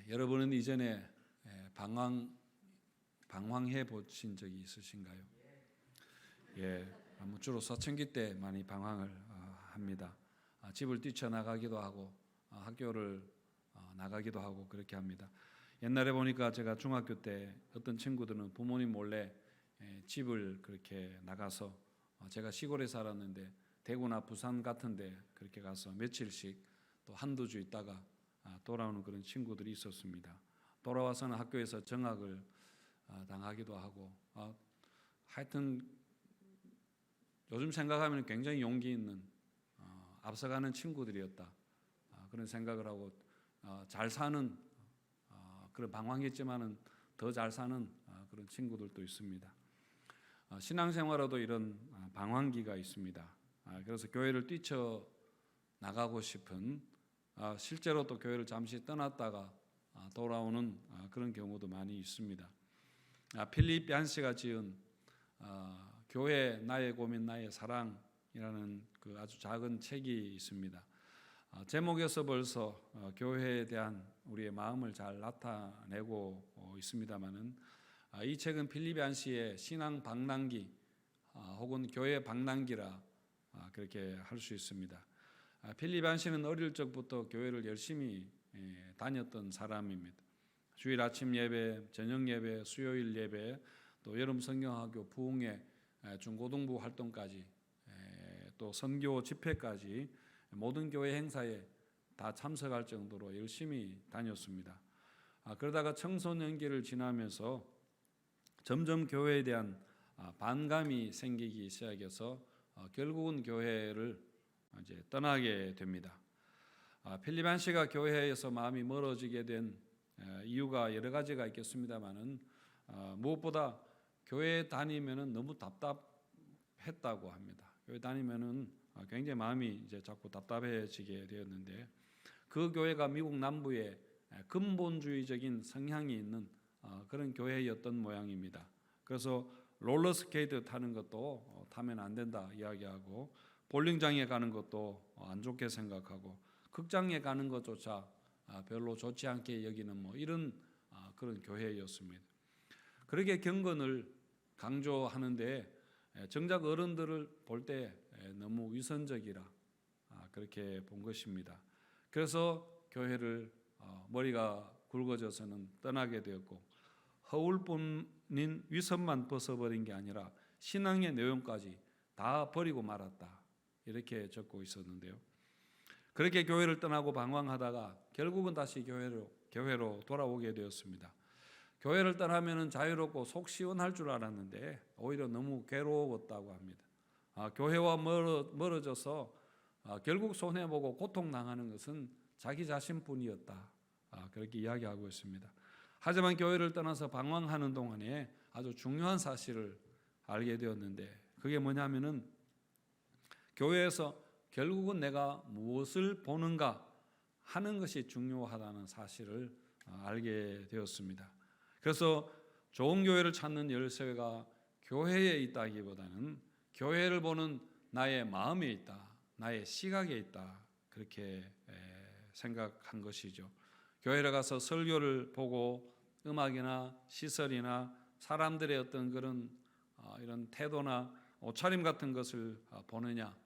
여러분은 이전에 방황해 보신 적이 있으신가요? 주로 사춘기 때 많이 방황을 합니다. 집을 뛰쳐나가기도 하고 학교를 나가기도 하고 그렇게 합니다. 옛날에 보니까 제가 중학교 때 어떤 친구들은 부모님 몰래 집을 그렇게 나가서, 제가 시골에 살았는데 대구나 부산 같은데 그렇게 가서 며칠씩 또 한두 주 있다가 돌아오는 그런 친구들이 있었습니다. 돌아와서는 학교에서 정학을 당하기도 하고, 하여튼 요즘 생각하면 굉장히 용기 있는 앞서가는 친구들이었다, 그런 생각을 하고, 잘 사는 그런 방황했지만은 더 잘 사는 그런 친구들도 있습니다. 신앙생활에도 이런 방황기가 있습니다. 그래서 교회를 뛰쳐 나가고 싶은, 실제로 또 교회를 잠시 떠났다가 돌아오는 그런 경우도 많이 있습니다. 필립 얀시가 지은 교회 나의 고민 나의 사랑이라는 그 아주 작은 책이 있습니다. 제목에서 벌써 교회에 대한 우리의 마음을 잘 나타내고 있습니다만은, 이 책은 필립 얀시의 신앙 방랑기 혹은 교회 방랑기라 그렇게 할 수 있습니다. 필립 얀시는 어릴 적부터 교회를 열심히 다녔던 사람입니다. 주일 아침 예배, 저녁 예배, 수요일 예배, 또 여름 성경학교 부흥회, 중고등부 활동까지, 또 선교 집회까지 모든 교회 행사에 다 참석할 정도로 열심히 다녔습니다. 그러다가 청소년기를 지나면서 점점 교회에 대한 반감이 생기기 시작해서 결국은 교회를 이제 떠나게 됩니다. 필립 얀시가 교회에서 마음이 멀어지게 된 이유가 여러 가지가 있겠습니다만은, 무엇보다 교회 다니면은 너무 답답했다고 합니다. 교회 다니면은 굉장히 마음이 이제 자꾸 답답해지게 되었는데, 그 교회가 미국 남부에 근본주의적인 성향이 있는 그런 교회였던 모양입니다. 그래서 롤러스케이트 타는 것도 타면 안 된다 이야기하고, 볼링장에 가는 것도 안 좋게 생각하고, 극장에 가는 것조차 별로 좋지 않게 여기는 이런 그런 교회였습니다. 그렇게 경건을 강조하는데 정작 어른들을 볼 때 너무 위선적이라 그렇게 본 것입니다. 그래서 교회를 머리가 굵어져서는 떠나게 되었고, 허울뿐인 위선만 벗어버린 게 아니라 신앙의 내용까지 다 버리고 말았다, 이렇게 적고 있었는데요. 그렇게 교회를 떠나고 방황하다가 결국은 다시 교회로 돌아오게 되었습니다. 교회를 떠나면 자유롭고 속 시원할 줄 알았는데 오히려 너무 괴로웠다고 합니다. 교회와 멀어져서 결국 손해보고 고통당하는 것은 자기 자신뿐이었다, 그렇게 이야기하고 있습니다. 하지만 교회를 떠나서 방황하는 동안에 아주 중요한 사실을 알게 되었는데, 그게 뭐냐면은 교회에서 결국은 내가 무엇을 보는가 하는 것이 중요하다는 사실을 알게 되었습니다. 그래서 좋은 교회를 찾는 열쇠가 교회에 있다기보다는 교회를 보는 나의 마음에 있다, 나의 시각에 있다, 그렇게 생각한 것이죠. 교회를 가서 설교를 보고 음악이나 시설이나 사람들의 어떤 그런 이런 태도나 옷차림 같은 것을 보느냐,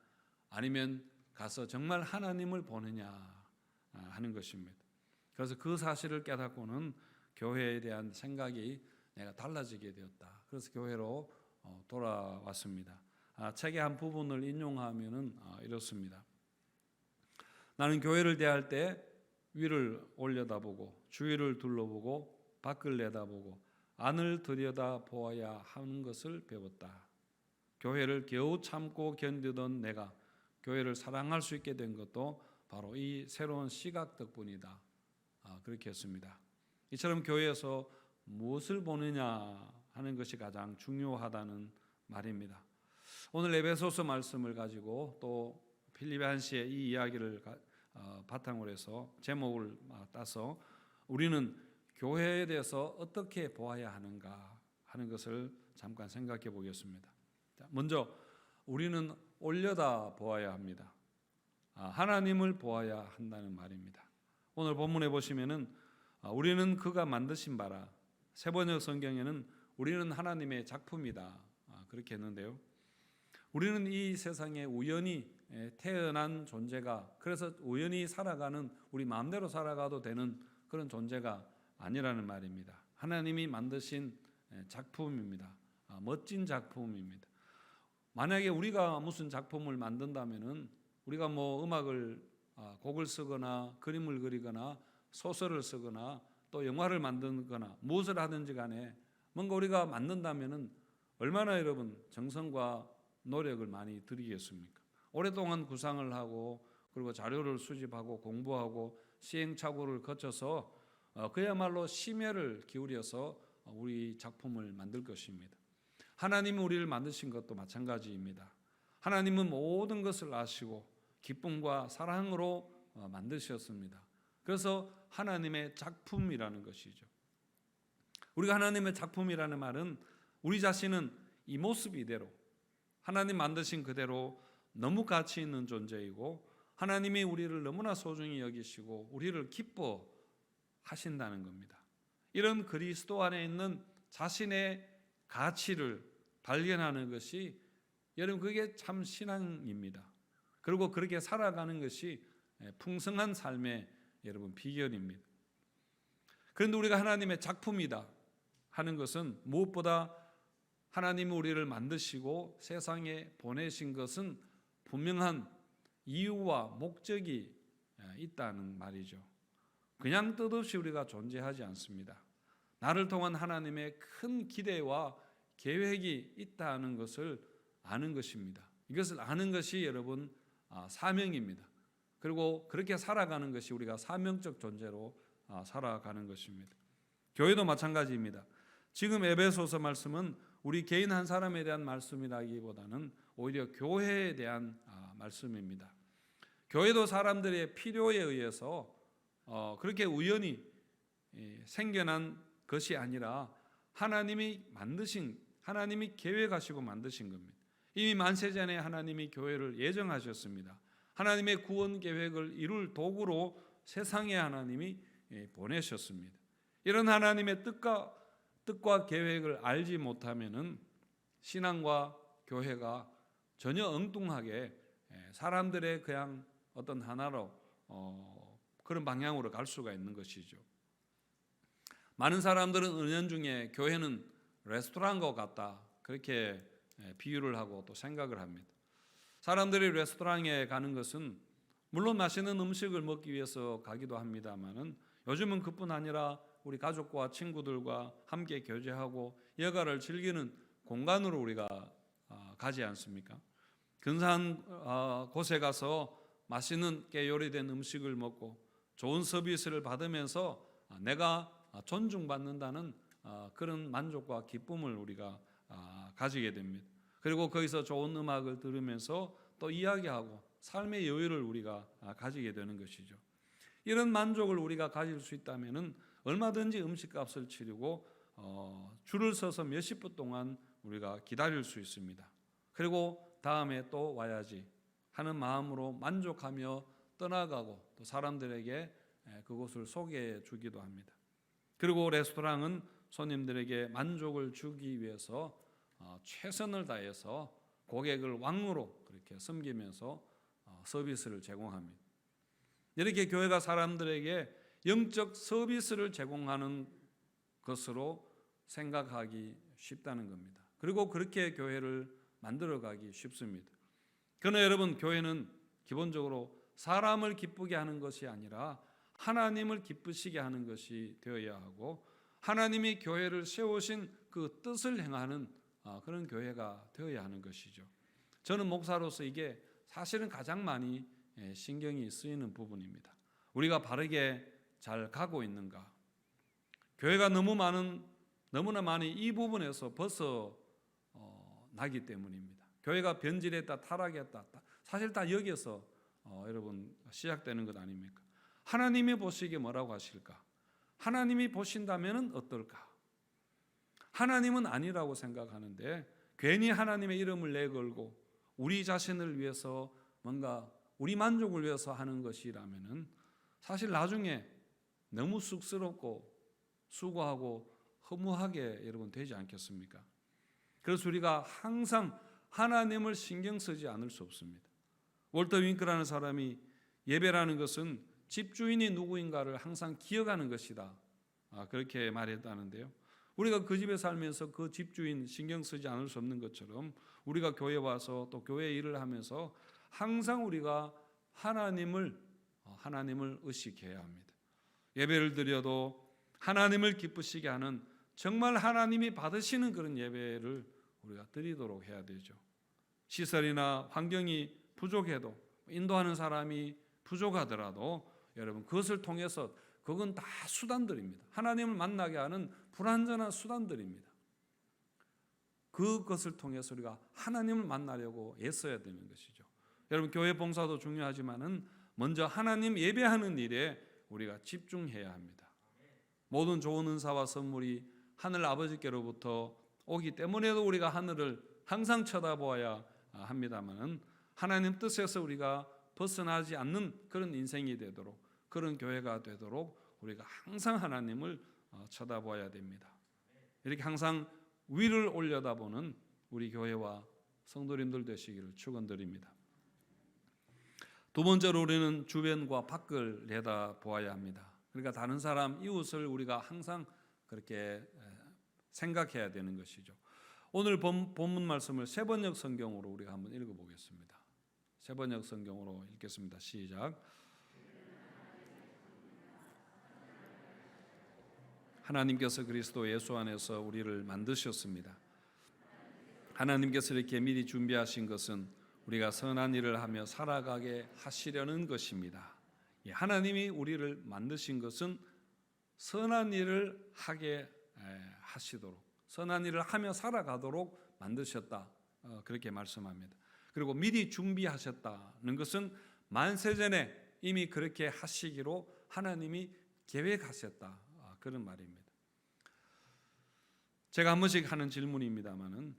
아니면 가서 정말 하나님을 보느냐 하는 것입니다. 그래서 그 사실을 깨닫고는 교회에 대한 생각이 내가 달라지게 되었다. 그래서 교회로 돌아왔습니다. 책의 한 부분을 인용하면은 이렇습니다. 나는 교회를 대할 때 위를 올려다보고 주위를 둘러보고 밖을 내다보고 안을 들여다보아야 하는 것을 배웠다. 교회를 겨우 참고 견디던 내가 교회를 사랑할 수 있게 된 것도 바로 이 새로운 시각 덕분이다, 그렇게 했습니다. 이처럼 교회에서 무엇을 보느냐 하는 것이 가장 중요하다는 말입니다. 오늘 에베소서 말씀을 가지고 또 필립 얀시의 이 이야기를 바탕으로 해서 제목을 따서 우리는 교회에 대해서 어떻게 보아야 하는가 하는 것을 잠깐 생각해 보겠습니다. 먼저 우리는 올려다 보아야 합니다. 하나님을 보아야 한다는 말입니다. 오늘 본문에 보시면은 우리는 그가 만드신 바라. 세번역 성경에는 우리는 하나님의 작품이다 그렇게 했는데요. 우리는 이 세상에 우연히 태어난 존재가, 그래서 우연히 살아가는, 우리 마음대로 살아가도 되는 그런 존재가 아니라는 말입니다. 하나님이 만드신 작품입니다. 멋진 작품입니다. 만약에 우리가 무슨 작품을 만든다면은, 우리가 뭐 음악을 곡을 쓰거나 그림을 그리거나 소설을 쓰거나 또 영화를 만들거나 무엇을 하든지 간에 뭔가 우리가 만든다면은 얼마나 여러분 정성과 노력을 많이 들이겠습니까? 오랫동안 구상을 하고 그리고 자료를 수집하고 공부하고 시행착오를 거쳐서 그야말로 심혈을 기울여서 우리 작품을 만들 것입니다. 하나님이 우리를 만드신 것도 마찬가지입니다. 하나님은 모든 것을 아시고 기쁨과 사랑으로 만드셨습니다. 그래서 하나님의 작품이라는 것이죠. 우리가 하나님의 작품이라는 말은 우리 자신은 이 모습 이대로 하나님 만드신 그대로 너무 가치 있는 존재이고 하나님이 우리를 너무나 소중히 여기시고 우리를 기뻐하신다는 겁니다. 이런 그리스도 안에 있는 자신의 가치를 발견하는 것이 여러분 그게 참 신앙입니다. 그리고 그렇게 살아가는 것이 풍성한 삶의 여러분 비결입니다. 그런데 우리가 하나님의 작품이다 하는 것은 무엇보다 하나님이 우리를 만드시고 세상에 보내신 것은 분명한 이유와 목적이 있다는 말이죠. 그냥 뜻없이 우리가 존재하지 않습니다. 나를 통한 하나님의 큰 기대와 계획이 있다는 것을 아는 것입니다. 이것을 아는 것이 여러분 사명입니다. 그리고 그렇게 살아가는 것이 우리가 사명적 존재로 살아가는 것입니다. 교회도 마찬가지입니다. 지금 에베소서 말씀은 우리 개인 한 사람에 대한 말씀이라기보다는 오히려 교회에 대한 말씀입니다. 교회도 사람들의 필요에 의해서 그렇게 우연히 생겨난 것이 아니라 하나님이 계획하시고 만드신 겁니다. 이미 만세전에 하나님이 교회를 예정하셨습니다. 하나님의 구원 계획을 이룰 도구로 세상에 하나님이 보내셨습니다. 이런 하나님의 뜻과 계획을 알지 못하면은 신앙과 교회가 전혀 엉뚱하게 사람들의 그냥 어떤 하나로 그런 방향으로 갈 수가 있는 것이죠. 많은 사람들은 은연중에 교회는 레스토랑과 같다 그렇게 비유를 하고 또 생각을 합니다. 사람들이 레스토랑에 가는 것은 물론 맛있는 음식을 먹기 위해서 가기도 합니다만은 요즘은 그뿐 아니라 우리 가족과 친구들과 함께 교제하고 여가를 즐기는 공간으로 우리가 가지 않습니까? 근사한 곳에 가서 맛있게 요리된 음식을 먹고 좋은 서비스를 받으면서 내가 존중받는다는 그런 만족과 기쁨을 우리가 가지게 됩니다. 그리고 거기서 좋은 음악을 들으면서 또 이야기하고 삶의 여유를 우리가 가지게 되는 것이죠. 이런 만족을 우리가 가질 수 있다면은 얼마든지 음식값을 치르고 줄을 서서 몇십 분 동안 우리가 기다릴 수 있습니다. 그리고 다음에 또 와야지 하는 마음으로 만족하며 떠나가고 또 사람들에게 그곳을 소개해 주기도 합니다. 그리고 레스토랑은 손님들에게 만족을 주기 위해서 최선을 다해서 고객을 왕으로 그렇게 섬기면서 서비스를 제공합니다. 이렇게 교회가 사람들에게 영적 서비스를 제공하는 것으로 생각하기 쉽다는 겁니다. 그리고 그렇게 교회를 만들어가기 쉽습니다. 그러나 여러분, 교회는 기본적으로 사람을 기쁘게 하는 것이 아니라 하나님을 기쁘시게 하는 것이 되어야 하고 하나님이 교회를 세우신 그 뜻을 행하는 그런 교회가 되어야 하는 것이죠. 저는 목사로서 이게 사실은 가장 많이 신경이 쓰이는 부분입니다. 우리가 바르게 잘 가고 있는가? 교회가 너무나 많이 이 부분에서 벗어나기 때문입니다. 교회가 변질했다, 타락했다, 사실 다 여기에서 여러분 시작되는 것 아닙니까? 하나님이 보시기에 뭐라고 하실까? 하나님이 보신다면 어떨까? 하나님은 아니라고 생각하는데 괜히 하나님의 이름을 내걸고 우리 자신을 위해서 뭔가 우리 만족을 위해서 하는 것이라면은 사실 나중에 너무 쑥스럽고 수고하고 허무하게 여러분 되지 않겠습니까? 그래서 우리가 항상 하나님을 신경 쓰지 않을 수 없습니다. 월터 윙크라는 사람이 예배라는 것은 집주인이 누구인가를 항상 기억하는 것이다, 그렇게 말했다는데요. 우리가 그 집에 살면서 그 집주인 신경 쓰지 않을 수 없는 것처럼 우리가 교회 와서 또 교회 일을 하면서 항상 우리가 하나님을 의식해야 합니다. 예배를 드려도 하나님을 기쁘시게 하는, 정말 하나님이 받으시는 그런 예배를 우리가 드리도록 해야 되죠. 시설이나 환경이 부족해도, 인도하는 사람이 부족하더라도 여러분 그것을 통해서, 그건 다 수단들입니다. 하나님을 만나게 하는 불완전한 수단들입니다. 그것을 통해서 우리가 하나님을 만나려고 애써야 되는 것이죠. 여러분 교회 봉사도 중요하지만은 먼저 하나님 예배하는 일에 우리가 집중해야 합니다. 모든 좋은 은사와 선물이 하늘 아버지께로부터 오기 때문에도 우리가 하늘을 항상 쳐다보아야 합니다만은, 하나님 뜻에서 우리가 벗어나지 않는 그런 인생이 되도록, 그런 교회가 되도록 우리가 항상 하나님을 쳐다보아야 됩니다. 이렇게 항상 위를 올려다보는 우리 교회와 성도님들 되시기를 축원드립니다. 두 번째로 우리는 주변과 밖을 내다보아야 합니다. 그러니까 다른 사람, 이웃을 우리가 항상 그렇게 생각해야 되는 것이죠. 오늘 본문 말씀을 세번역 성경으로 우리가 한번 읽어보겠습니다. 세번역 성경으로 읽겠습니다. 시작. 하나님께서 그리스도 예수 안에서 우리를 만드셨습니다. 하나님께서 이렇게 미리 준비하신 것은 우리가 선한 일을 하며 살아가게 하시려는 것입니다. 하나님이 우리를 만드신 것은 선한 일을 하게 하시도록, 선한 일을 하며 살아가도록 만드셨다, 그렇게 말씀합니다. 그리고 미리 준비하셨다는 것은 만세전에 이미 그렇게 하시기로 하나님이 계획하셨다, 그런 말입니다. 제가 한 번씩 하는 질문입니다만은,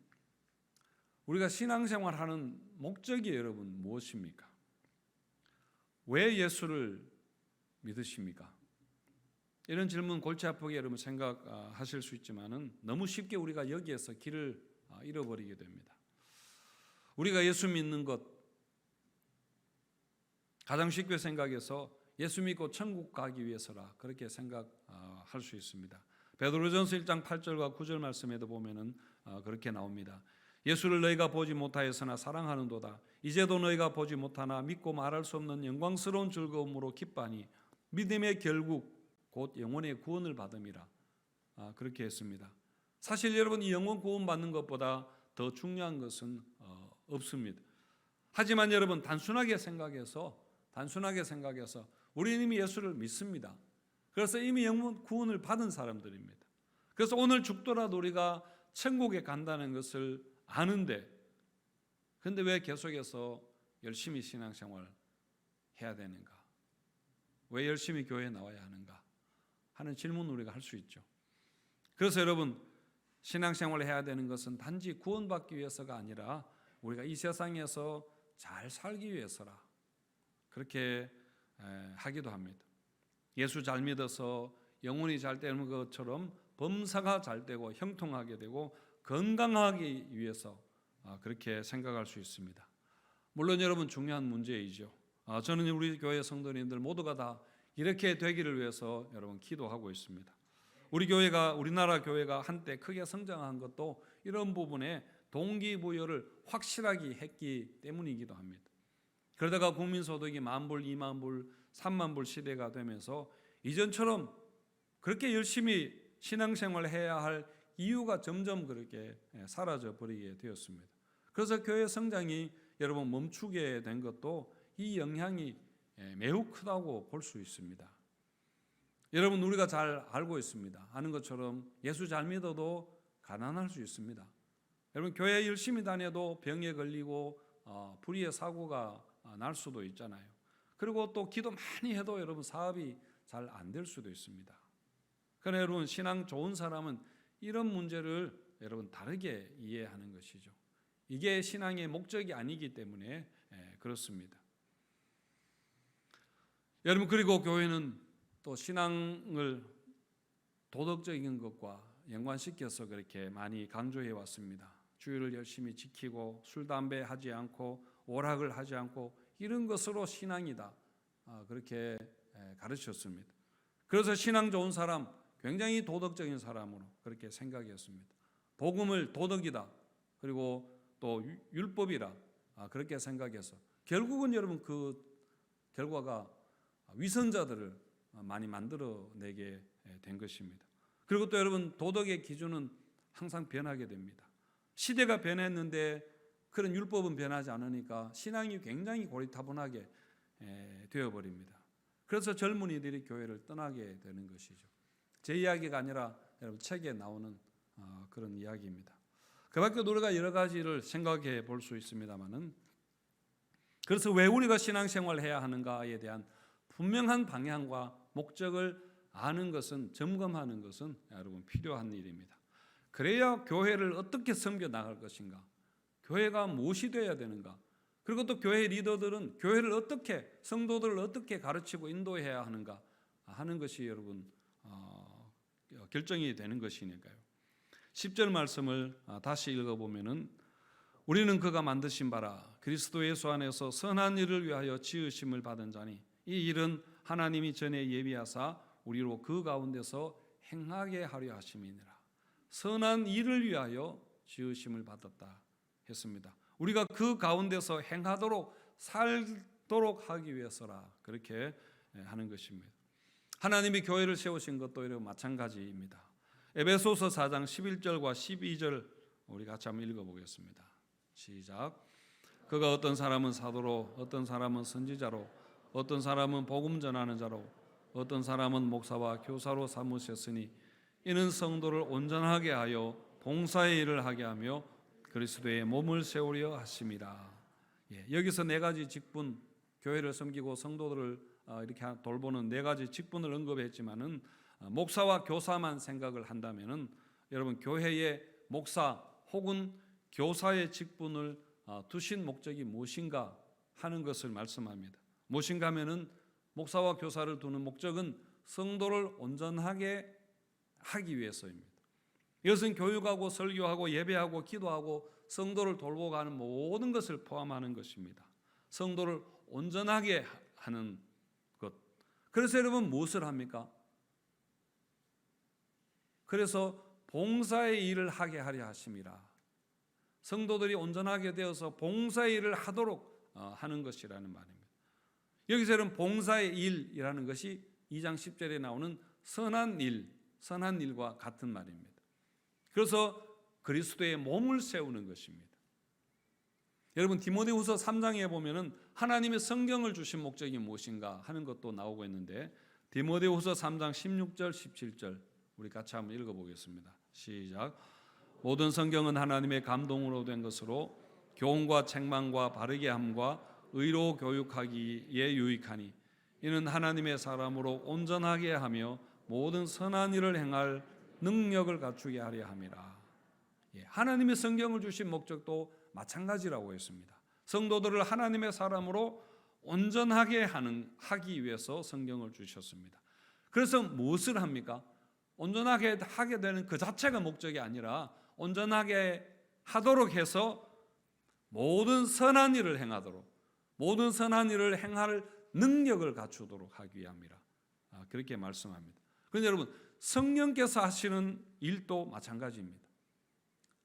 우리가 신앙생활하는 목적이 여러분 무엇입니까? 왜 예수를 믿으십니까? 이런 질문 골치 아프게 여러분 생각하실 수 있지만은 너무 쉽게 우리가 여기에서 길을 잃어버리게 됩니다. 우리가 예수 믿는 것, 가장 쉽게 생각해서 예수 믿고 천국 가기 위해서라, 그렇게 생각할 수 있습니다. 베드로전서 1장 8절과 9절 말씀에도 보면은 그렇게 나옵니다. 예수를 너희가 보지 못하였으나 사랑하는도다. 이제도 너희가 보지 못하나 믿고 말할 수 없는 영광스러운 즐거움으로 기뻐하니 믿음의 결국 곧 영혼의 구원을 받음이라, 그렇게 했습니다. 사실 여러분, 이 영혼 구원 받는 것보다 더 중요한 것은 없습니다. 하지만 여러분 단순하게 생각해서 우리는 이미 예수를 믿습니다. 그래서 이미 영혼 구원을 받은 사람들입니다. 그래서 오늘 죽더라도 우리가 천국에 간다는 것을 아는데, 그런데 왜 계속해서 열심히 신앙생활 해야 되는가? 왜 열심히 교회에 나와야 하는가? 하는 질문을 우리가 할 수 있죠. 그래서 여러분, 신앙생활을 해야 되는 것은 단지 구원받기 위해서가 아니라 우리가 이 세상에서 잘 살기 위해서라, 그렇게 하기도 합니다. 예수 잘 믿어서 영혼이 잘 되는 것처럼 범사가 잘 되고 형통하게 되고 건강하기 위해서 그렇게 생각할 수 있습니다. 물론 여러분 중요한 문제이죠. 저는 우리 교회 성도님들 모두가 다 이렇게 되기를 위해서 여러분 기도하고 있습니다. 우리나라 교회가 한때 크게 성장한 것도 이런 부분에 동기부여를 확실하게 했기 때문이기도 합니다. 그러다가 국민소득이 10,000불, 20,000불, 30,000불 시대가 되면서 이전처럼 그렇게 열심히 신앙생활을 해야 할 이유가 점점 그렇게 사라져 버리게 되었습니다. 그래서 교회 성장이 여러분 멈추게 된 것도 이 영향이 매우 크다고 볼 수 있습니다. 여러분, 우리가 잘 알고 있습니다. 아는 것처럼 예수 잘 믿어도 가난할 수 있습니다. 여러분, 교회 열심히 다녀도 병에 걸리고 불의의 사고가 날 수도 있잖아요. 그리고 또 기도 많이 해도 여러분 사업이 잘 안 될 수도 있습니다. 그러나 여러분, 신앙 좋은 사람은 이런 문제를 여러분 다르게 이해하는 것이죠. 이게 신앙의 목적이 아니기 때문에 그렇습니다. 여러분, 그리고 교회는 또 신앙을 도덕적인 것과 연관시켜서 그렇게 많이 강조해 왔습니다. 주의를 열심히 지키고 술, 담배 하지 않고 오락을 하지 않고 이런 것으로 신앙이다. 그렇게 가르쳤습니다. 그래서 신앙 좋은 사람, 굉장히 도덕적인 사람으로 그렇게 생각했습니다. 복음을 도덕이다. 그리고 또 율법이라 그렇게 생각해서 결국은 여러분 그 결과가 위선자들을 많이 만들어내게 된 것입니다. 그리고 또 여러분 도덕의 기준은 항상 변하게 됩니다. 시대가 변했는데 그런 율법은 변하지 않으니까 신앙이 굉장히 고리타분하게 되어버립니다. 그래서 젊은이들이 교회를 떠나게 되는 것이죠. 제 이야기가 아니라 여러분 책에 나오는 그런 이야기입니다. 그 밖에도 우리가 여러 가지를 생각해 볼 수 있습니다만은, 그래서 왜 우리가 신앙생활을 해야 하는가에 대한 분명한 방향과 목적을 아는 것은, 점검하는 것은 여러분 필요한 일입니다. 그래야 교회를 어떻게 섬겨 나갈 것인가, 교회가 무엇이 되어야 되는가, 그리고 또 교회 리더들은 교회를 어떻게, 성도들을 어떻게 가르치고 인도해야 하는가 하는 것이 여러분 결정이 되는 것이니까요. 10절 말씀을 다시 읽어보면은, 우리는 그가 만드신 바라 그리스도 예수 안에서 선한 일을 위하여 지으심을 받은 자니 이 일은 하나님이 전에 예비하사 우리로 그 가운데서 행하게 하려 하심이니라. 선한 일을 위하여 지으심을 받았다 했습니다. 우리가 그 가운데서 행하도록 살도록 하기 위해서라, 그렇게 하는 것입니다. 하나님이 교회를 세우신 것도 이런 마찬가지입니다. 에베소서 4장 11절과 12절 우리 같이 한번 읽어보겠습니다. 시작. 그가 어떤 사람은 사도로, 어떤 사람은 선지자로, 어떤 사람은 복음 전하는 자로, 어떤 사람은 목사와 교사로 삼으셨으니 이는 성도를 온전하게 하여 봉사의 일을 하게 하며 그리스도의 몸을 세우려 하심이라. 여기서 네 가지 직분, 교회를 섬기고 성도들을 이렇게 돌보는 네 가지 직분을 언급했지만은, 목사와 교사만 생각을 한다면은 여러분 교회의 목사 혹은 교사의 직분을 두신 목적이 무엇인가 하는 것을 말씀합니다. 무엇인가 하면은 목사와 교사를 두는 목적은 성도를 온전하게 하기 위해서입니다. 이것은 교육하고 설교하고 예배하고 기도하고 성도를 돌보고 가는 모든 것을 포함하는 것입니다. 성도를 온전하게 하는 것. 그래서 여러분 무엇을 합니까? 그래서 봉사의 일을 하게 하려 하심이라. 성도들이 온전하게 되어서 봉사의 일을 하도록 하는 것이라는 말입니다. 여기서 여러분 봉사의 일이라는 것이 2장 10절에 나오는 선한 일, 선한 일과 같은 말입니다. 그래서 그리스도의 몸을 세우는 것입니다. 여러분 디모데후서 3장에 보면은 하나님의 성경을 주신 목적이 무엇인가 하는 것도 나오고 있는데, 디모데후서 3장 16절 17절 우리 같이 한번 읽어보겠습니다. 시작. 모든 성경은 하나님의 감동으로 된 것으로 교훈과 책망과 바르게 함과 의로 교육하기에 유익하니 이는 하나님의 사람으로 온전하게 하며 모든 선한 일을 행할 능력을 갖추게 하려 함이라. 하나님의 성경을 주신 목적도 마찬가지라고 했습니다. 성도들을 하나님의 사람으로 온전하게 하기 위해서 성경을 주셨습니다. 그래서 무엇을 합니까? 온전하게 하게 되는 그 자체가 목적이 아니라 온전하게 하도록 해서 모든 선한 일을 행하도록, 모든 선한 일을 행할 능력을 갖추도록 하기 위함이라. 그렇게 말씀합니다. 그런데 여러분 성령께서 하시는 일도 마찬가지입니다.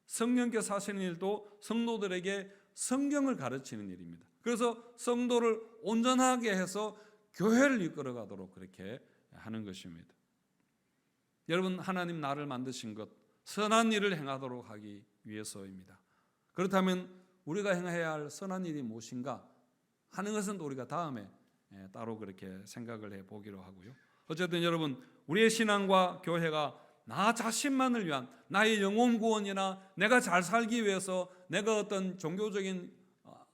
성령께서 하시는 일도 성도들에게 성경을 가르치는 일입니다. 그래서 성도를 온전하게 해서 교회를 이끌어가도록 그렇게 하는 것입니다. 여러분 하나님 나를 만드신 것 선한 일을 행하도록 하기 위해서입니다. 그렇다면 우리가 행해야 할 선한 일이 무엇인가 하는 것은 또 우리가 다음에 따로 그렇게 생각을 해보기로 하고요. 어쨌든 여러분 우리의 신앙과 교회가 나 자신만을 위한 나의 영혼 구원이나 내가 잘 살기 위해서 내가 어떤 종교적인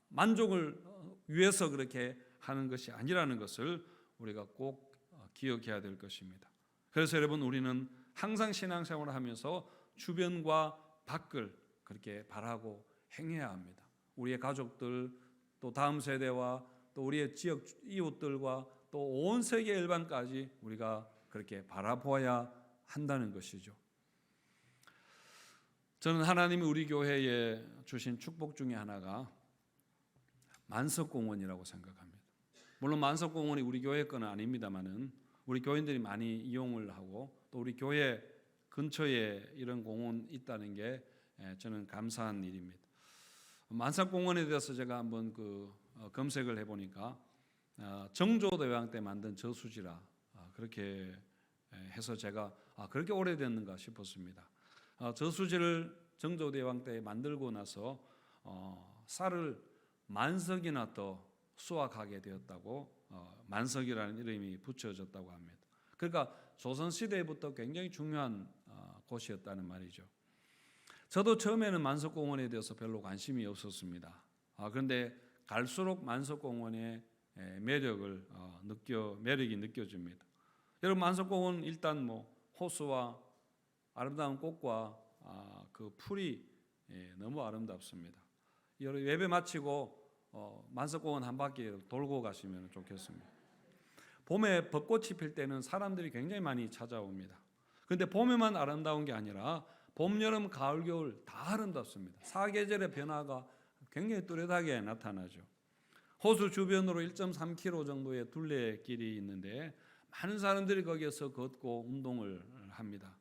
만족을 위해서 그렇게 하는 것이 아니라는 것을 우리가 꼭 기억해야 될 것입니다. 그래서 여러분 우리는 항상 신앙생활을 하면서 주변과 밖을 그렇게 바라고 행해야 합니다. 우리의 가족들, 또 다음 세대와 또 우리의 지역 이웃들과 또 또 온 세계 일반까지 우리가 그렇게 바라보아야 한다는 것이죠. 저는 하나님이 우리 교회에 주신 축복 중에 하나가 만석공원이라고 생각합니다. 물론 만석공원이 우리 교회 거는 아닙니다만은 우리 교인들이 많이 이용을 하고 또 우리 교회 근처에 이런 공원 있다는 게 저는 감사한 일입니다. 만석공원에 대해서 제가 한번 검색을 해보니까 정조대왕 때 만든 저수지라 그렇게 해서 제가 그렇게 오래됐는가 싶었습니다. 저수지를 정조대왕 때 만들고 나서 쌀을 만석이나 더 수확하게 되었다고 만석이라는 이름이 붙여졌다고 합니다. 그러니까 조선시대부터 굉장히 중요한 곳이었다는 말이죠. 저도 처음에는 만석공원에 대해서 별로 관심이 없었습니다. 그런데 갈수록 만석공원의 매력이 느껴집니다. 여러분, 만석공원 일단 호수와 아름다운 꽃과 그 풀이 너무 아름답습니다. 여러분 예배 마치고 만석공원 한 바퀴 돌고 가시면 좋겠습니다. 봄에 벚꽃이 필 때는 사람들이 굉장히 많이 찾아옵니다. 그런데 봄에만 아름다운 게 아니라 봄, 여름, 가을, 겨울 다 아름답습니다. 사계절의 변화가 굉장히 뚜렷하게 나타나죠. 호수 주변으로 1.3km 정도의 둘레길이 있는데 많은 사람들이 거기에서 걷고 운동을 합니다.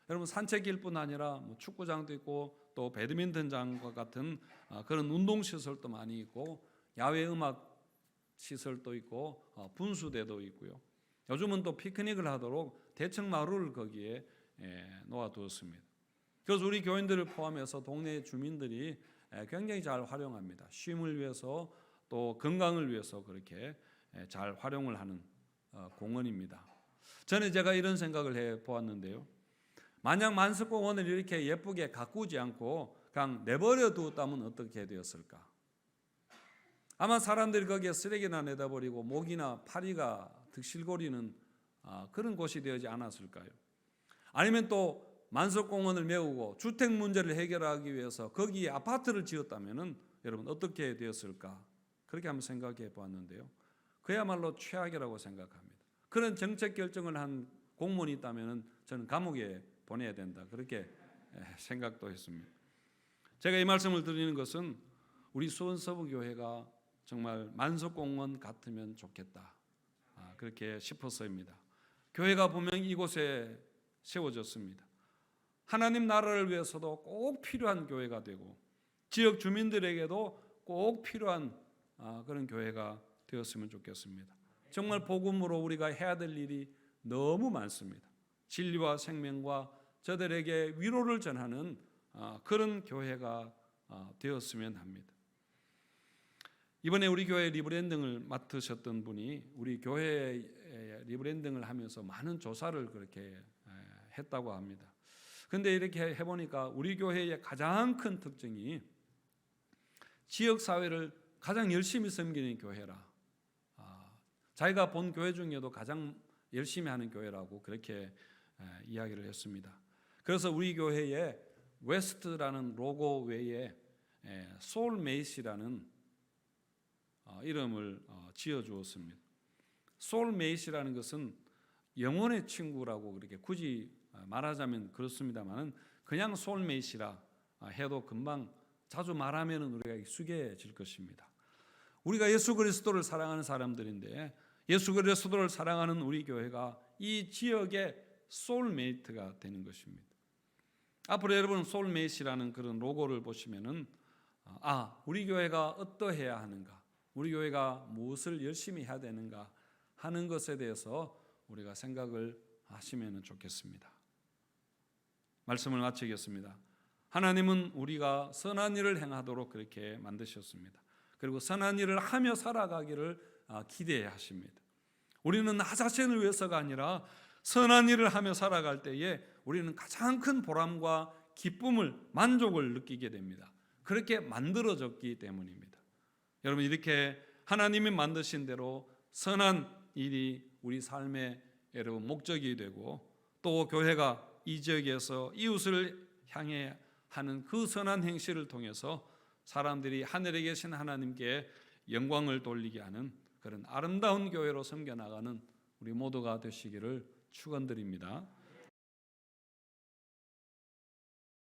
여러분 산책길뿐 아니라 축구장도 있고 또 배드민턴장과 같은 그런 운동시설도 많이 있고 야외 음악 시설도 있고 분수대도 있고요. 요즘은 또 피크닉을 하도록 대청 마루를 거기에 놓아두었습니다. 그래서 우리 교인들을 포함해서 동네 주민들이 굉장히 잘 활용합니다. 쉼을 위해서 또 건강을 위해서 그렇게 잘 활용을 하는 공원입니다. 전에 제가 이런 생각을 해보았는데요. 만약 만석공원을 이렇게 예쁘게 가꾸지 않고 그냥 내버려 두었다면 어떻게 되었을까? 아마 사람들이 거기에 쓰레기나 내다 버리고 모기나 파리가 득실거리는 그런 곳이 되지 않았을까요? 아니면 또 만석공원을 메우고 주택 문제를 해결하기 위해서 거기에 아파트를 지었다면 여러분 어떻게 되었을까? 그렇게 한번 생각해 보았는데요. 그야말로 최악이라고 생각합니다. 그런 정책 결정을 한 공무원이 있다면 저는 감옥에 보내야 된다. 그렇게 생각도 했습니다. 제가 이 말씀을 드리는 것은 우리 수원서부교회가 정말 만석공원 같으면 좋겠다. 그렇게 싶어서입니다. 교회가 분명히 이곳에 세워졌습니다. 하나님 나라를 위해서도 꼭 필요한 교회가 되고 지역 주민들에게도 꼭 필요한 그런 교회가 되었으면 좋겠습니다. 정말 복음으로 우리가 해야 될 일이 너무 많습니다. 진리와 생명과 저들에게 위로를 전하는 그런 교회가 되었으면 합니다. 이번에 우리 교회 리브랜딩을 맡으셨던 분이 우리 교회 리브랜딩을 하면서 많은 조사를 그렇게 했다고 합니다. 그런데 이렇게 해보니까 우리 교회의 가장 큰 특징이 지역사회를 가장 열심히 섬기는 교회라. 자기가 본 교회 중에도 가장 열심히 하는 교회라고 그렇게 이야기를 했습니다. 그래서 우리 교회에 웨스트라는 로고 외에 소울메이트라는 이름을 지어주었습니다. 소울메이트라는 것은 영혼의 친구라고 그렇게 굳이 말하자면 그렇습니다만은 그냥 소울메이트라 해도 금방 자주 말하면 우리가 익숙해질 것입니다. 우리가 예수 그리스도를 사랑하는 사람들인데 예수 그리스도를 사랑하는 우리 교회가 이 지역의 소울메이트가 되는 것입니다. 앞으로 여러분 소울메이트라는 그런 로고를 보시면은 우리 교회가 어떠해야 하는가, 우리 교회가 무엇을 열심히 해야 되는가 하는 것에 대해서 우리가 생각을 하시면 좋겠습니다. 말씀을 마치겠습니다. 하나님은 우리가 선한 일을 행하도록 그렇게 만드셨습니다. 그리고 선한 일을 하며 살아가기를 기대하십니다. 우리는 나 자신을 위해서가 아니라 선한 일을 하며 살아갈 때에 우리는 가장 큰 보람과 기쁨을, 만족을 느끼게 됩니다. 그렇게 만들어졌기 때문입니다. 여러분 이렇게 하나님이 만드신 대로 선한 일이 우리 삶의 여러분 목적이 되고 또 교회가 이 지역에서 이웃을 향해 하는 그 선한 행실을 통해서 사람들이 하늘에 계신 하나님께 영광을 돌리게 하는 그런 아름다운 교회로 섬겨 나가는 우리 모두가 되시기를 축원드립니다.